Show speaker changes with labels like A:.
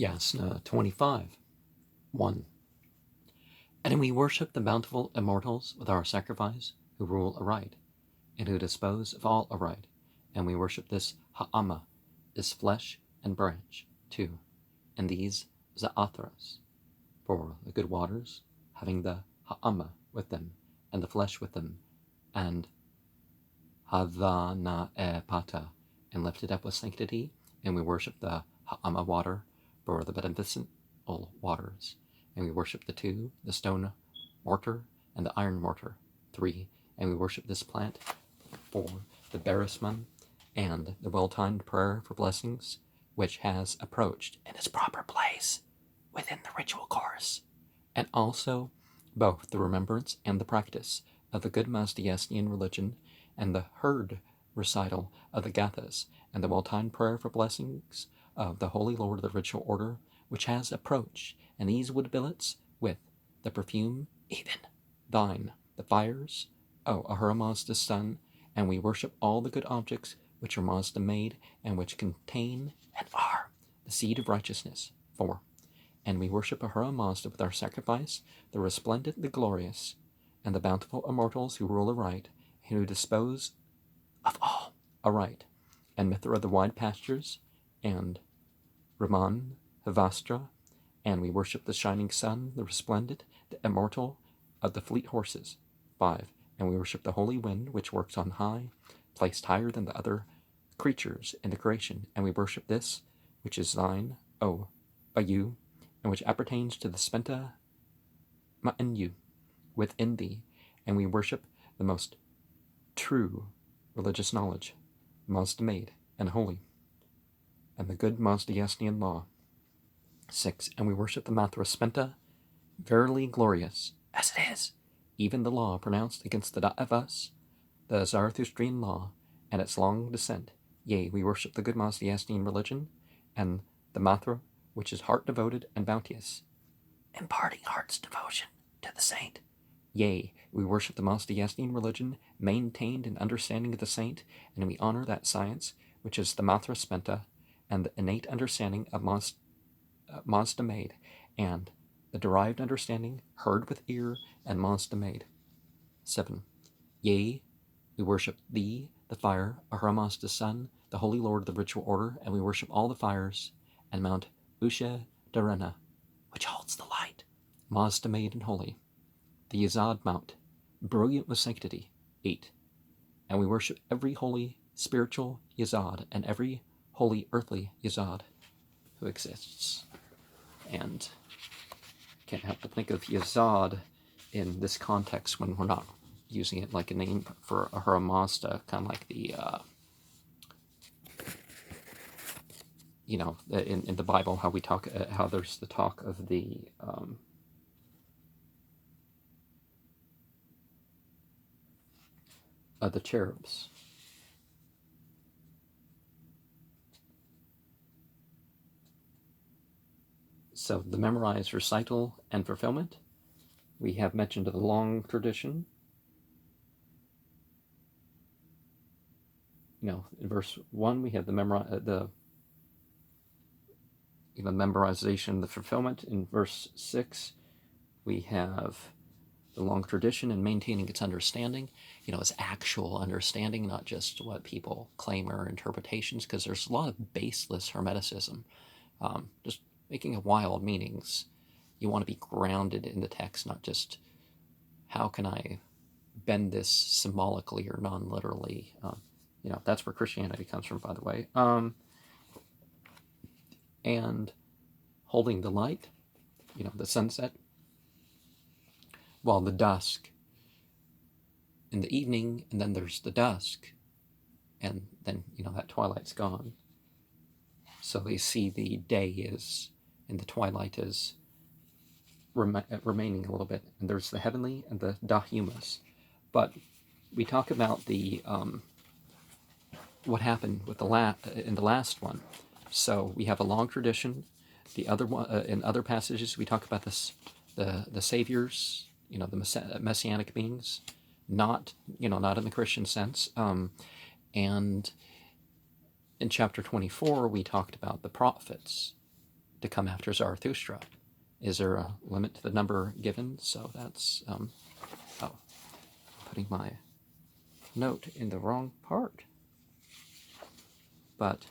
A: Yasna XXV, 1. And we worship the bountiful immortals with our sacrifice, who rule aright, and who dispose of all aright. And we worship this Ha'ama, this flesh and branch, 2. And these Za'athras, for the good waters, having the Ha'ama with them, and the flesh with them, and Havana'epata, and lifted up with sanctity. And we worship the Ha'ama water, for the beneficent waters. And we worship the 2, the stone mortar and the iron mortar, 3. And we worship this plant, 4, the Berisman and the well-timed prayer for blessings, which has approached in its proper place within the ritual course, and also both the remembrance and the practice of the good Mazdiestian religion, and the heard recital of the Gathas, and the well-timed prayer for blessings of the Holy Lord of the ritual order, which has approached, and these wood billets with the perfume, even thine, the fires, O Ahura Mazda's son, and we worship all the good objects which are Mazda made, and which contain and are the seed of righteousness, 4. And we worship Ahura Mazda with our sacrifice, the resplendent, the glorious, and the bountiful immortals who rule aright, and who dispose of all aright, and Mithra the wide pastures, and Raman, Havastra, and we worship the shining sun, the resplendent, the immortal of the fleet horses, 5. And we worship the holy wind, which works on high, placed higher than the other creatures in the creation, and we worship this, which is thine, O Bayu, and which appertains to the Spenta Ma'enyu within thee, and we worship the most true religious knowledge, Mazda made and holy, and the good Mazdiestian law, 6. And we worship the Mathra Spenta, verily glorious, as it is, even the law pronounced against the Da'avas, the Zarathustrian law, and its long descent. Yea, we worship the good Mazdiestian religion, and the Mathra, which is heart devoted and bounteous, imparting heart's devotion to the saint. Yea, we worship the Mazdiestian religion, maintained in understanding of the saint, and we honor that science, which is the Mathra Spenta, and the innate understanding of Mazda made, and the derived understanding heard with ear and Mazda made. 7. Yea, we worship thee, the fire, Ahura Mazda's son, the holy Lord of the ritual order, and we worship all the fires, and Mount Usha Darena, which holds the light, Mazda made and holy, the Yazad Mount, brilliant with sanctity, 8. And we worship every holy spiritual Yazad and every holy earthly Yazad who exists. And can't help but think of Yazad in this context when we're not using it like a name for Ahura Mazda, kind of like the, in the Bible, how we talk, how there's the talk of the, cherubs. So the memorized recital and fulfillment, we have mentioned the long tradition. In verse 1 we have the memorization, the fulfillment. In verse 6 we have the long tradition and maintaining its understanding, its actual understanding, not just what people claim are interpretations, because there's a lot of baseless hermeticism, just making up wild meanings. You want to be grounded in the text, not just how can I bend this symbolically or non-literally. That's where Christianity comes from, by the way. And holding the light, the sunset, while the dusk in the evening, and then there's the dusk, and then, that twilight's gone. So they see the day is, and the twilight is remaining a little bit, and there's the heavenly and the dahumas. But we talk about the what happened with in the last one. So we have a long tradition. The other one, in other passages, we talk about this, the saviors, the messianic beings, not in the Christian sense. And in chapter 24, we talked about the prophets, to come after Zarathustra. Is there a limit to the number given? So that's, oh, I'm putting my note in the wrong part. But